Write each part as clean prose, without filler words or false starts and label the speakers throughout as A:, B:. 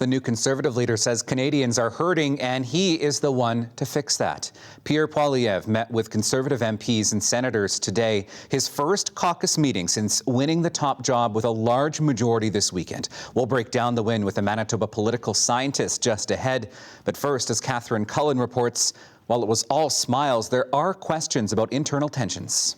A: The new Conservative leader says Canadians are hurting and he is the one to fix that. Pierre Poilievre met with Conservative MPs and senators today, his first caucus meeting since winning the top job with a large majority this weekend. We'll break down the win with a Manitoba political scientist just ahead. But first, as Catherine Cullen reports, while it was all smiles, there are questions about internal tensions.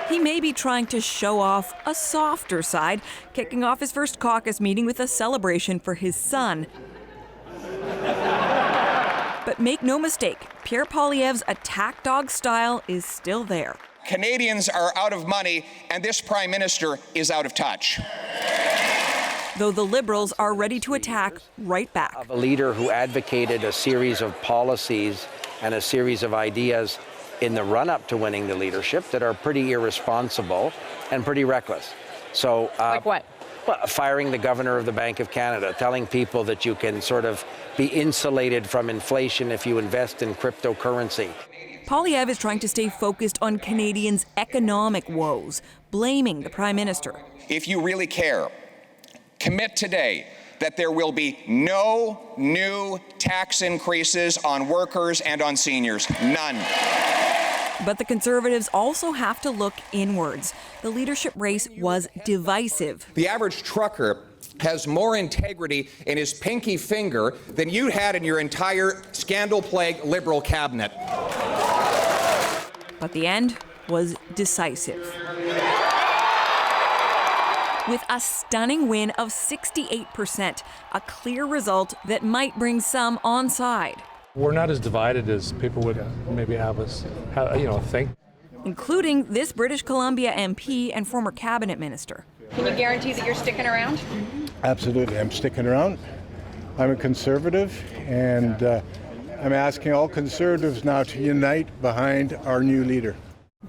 B: He may be trying to show off a softer side, kicking off his first caucus meeting with a celebration for his son. But make no mistake, Pierre Poilievre's attack dog style is still there.
C: Canadians are out of money, and this Prime Minister is out of touch.
B: Though the Liberals are ready to attack right back.
D: Of a leader who advocated a series of policies and a series of ideas in the run-up to winning the leadership that are pretty irresponsible and pretty reckless. So,
E: like what?
D: Well, firing the governor of the Bank of Canada, telling people that you can sort of be insulated from inflation if you invest in cryptocurrency.
B: Poilievre is trying to stay focused on Canadians' economic woes, blaming the Prime Minister.
C: If you really care, commit today that there will be no new tax increases on workers and on seniors. None.
B: But the Conservatives also have to look inwards. The leadership race was divisive.
C: The average trucker has more integrity in his pinky finger than you had in your entire scandal-plagued Liberal cabinet.
B: But the end was decisive. With a stunning win of 68%, a clear result that might bring some on side.
F: We're not as divided as people would maybe have us, think.
B: Including this British Columbia MP and former cabinet minister.
E: Can you guarantee that you're sticking around?
G: Absolutely, I'm sticking around. I'm a Conservative, and I'm asking all Conservatives now to unite behind our new leader.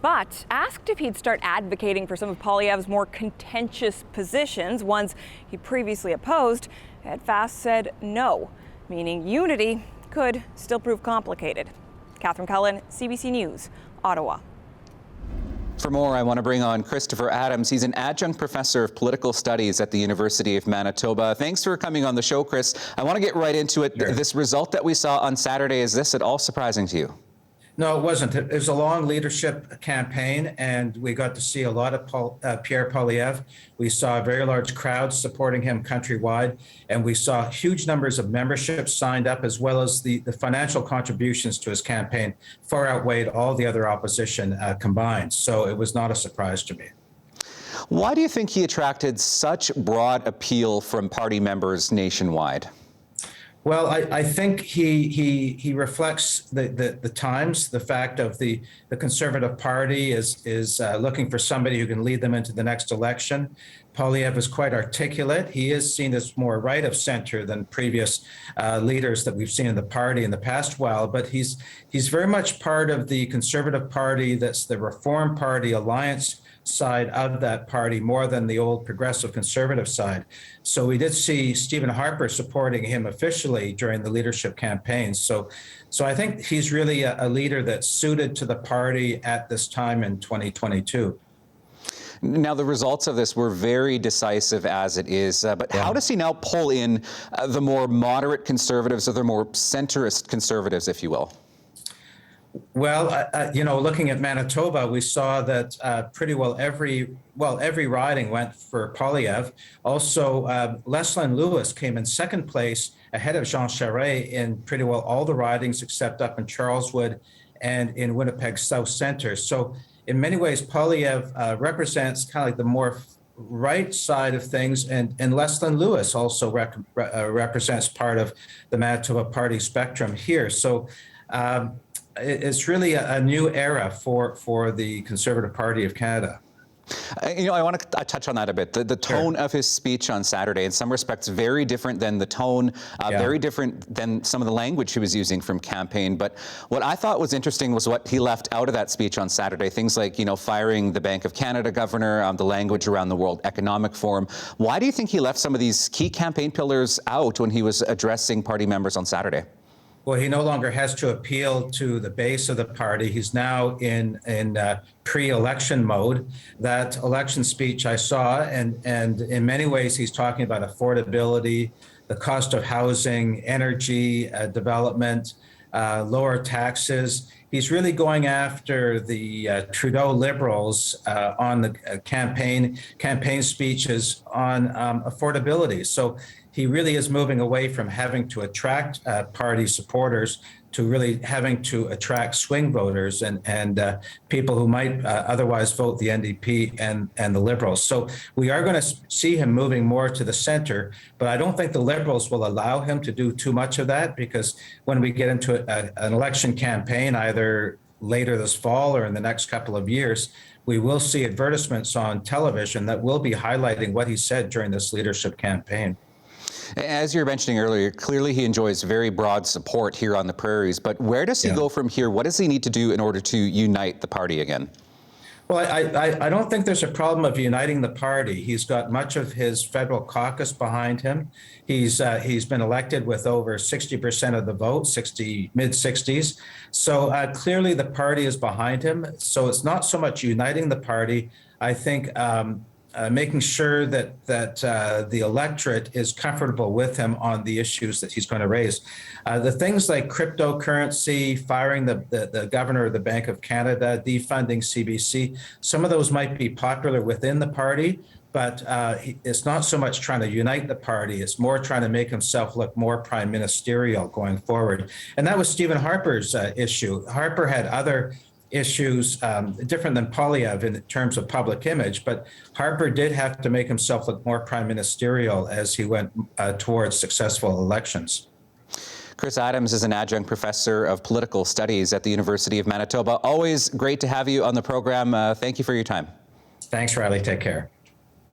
B: But asked if he'd start advocating for some of Poilievre's more contentious positions, ones he previously opposed, Ed Fast said no, meaning unity could still prove complicated. Catherine Cullen, CBC News, Ottawa.
A: For more, I want to bring on Christopher Adams. He's an adjunct professor of political studies at the University of Manitoba. Thanks for coming on the show, Chris. I want to get right into it. Sure. This result that we saw on Saturday, is this at all surprising to you?
H: No, it wasn't. It was a long leadership campaign, and we got to see a lot of Pierre Poilievre. We saw very large crowds supporting him countrywide, and we saw huge numbers of memberships signed up, as well as the financial contributions to his campaign far outweighed all the other opposition combined. So it was not a surprise to me.
A: Why do you think he attracted such broad appeal from party members nationwide?
H: Well, I think he reflects the times, the fact of the Conservative Party is looking for somebody who can lead them into the next election. Poilievre is quite articulate. He is seen as more right of center than previous leaders that we've seen in the party in the past while, but he's very much part of the Conservative Party, that's the Reform Party alliance side of that party, more than the old progressive Conservative side. So we did see Stephen Harper supporting him officially during the leadership campaign. So I think he's really a leader that's suited to the party at this time in 2022.
A: Now, the results of this were very decisive as it is, but how does he now pull in the more moderate Conservatives or the more centrist Conservatives, if you will?
H: Well, looking at Manitoba, we saw that pretty well every riding went for Poilievre. Also, Leslyn Lewis came in second place ahead of Jean Charest in pretty well all the ridings except up in Charleswood and in Winnipeg South Centre. So in many ways, Poilievre represents kind of like the more right side of things, and Leslyn Lewis also represents part of the Manitoba Party spectrum here. So it's really a new era for the Conservative Party of Canada.
A: I want to touch on that a bit. The tone of his speech on Saturday, in some respects, very different than the tone, very different than some of the language he was using from campaign. But what I thought was interesting was what he left out of that speech on Saturday. Things like, firing the Bank of Canada governor, the language around the World Economic Forum. Why do you think he left some of these key campaign pillars out when he was addressing party members on Saturday?
H: Well, he no longer has to appeal to the base of the party. He's now in pre-election mode. That election speech I saw, and in many ways he's talking about affordability, the cost of housing, energy development, lower taxes. He's really going after the Trudeau Liberals on the campaign speeches on affordability. So he really is moving away from having to attract party supporters to really having to attract swing voters and people who might otherwise vote the NDP and the Liberals. So we are going to see him moving more to the center, but I don't think the Liberals will allow him to do too much of that, because when we get into an election campaign, either later this fall or in the next couple of years, we will see advertisements on television that will be highlighting what he said during this leadership campaign.
A: As you were mentioning earlier, clearly he enjoys very broad support here on the prairies, but where does he go from here? What does he need to do in order to unite the party again?
H: Well, I don't think there's a problem of uniting the party. He's got much of his federal caucus behind him. He's been elected with over 60% of the vote, mid-60s. So clearly the party is behind him. So it's not so much uniting the party. I think making sure that the electorate is comfortable with him on the issues that he's going to raise. The things like cryptocurrency, firing the governor of the Bank of Canada, defunding CBC, some of those might be popular within the party, but it's not so much trying to unite the party. It's more trying to make himself look more prime ministerial going forward. And that was Stephen Harper's issue. Harper had other issues different than Poilievre in terms of public image, but Harper did have to make himself look more prime ministerial as he went towards successful elections.
A: Chris Adams is an adjunct professor of political studies at the University of Manitoba. Always great to have you on the program. Thank you for your time.
H: Thanks, Riley. Take care.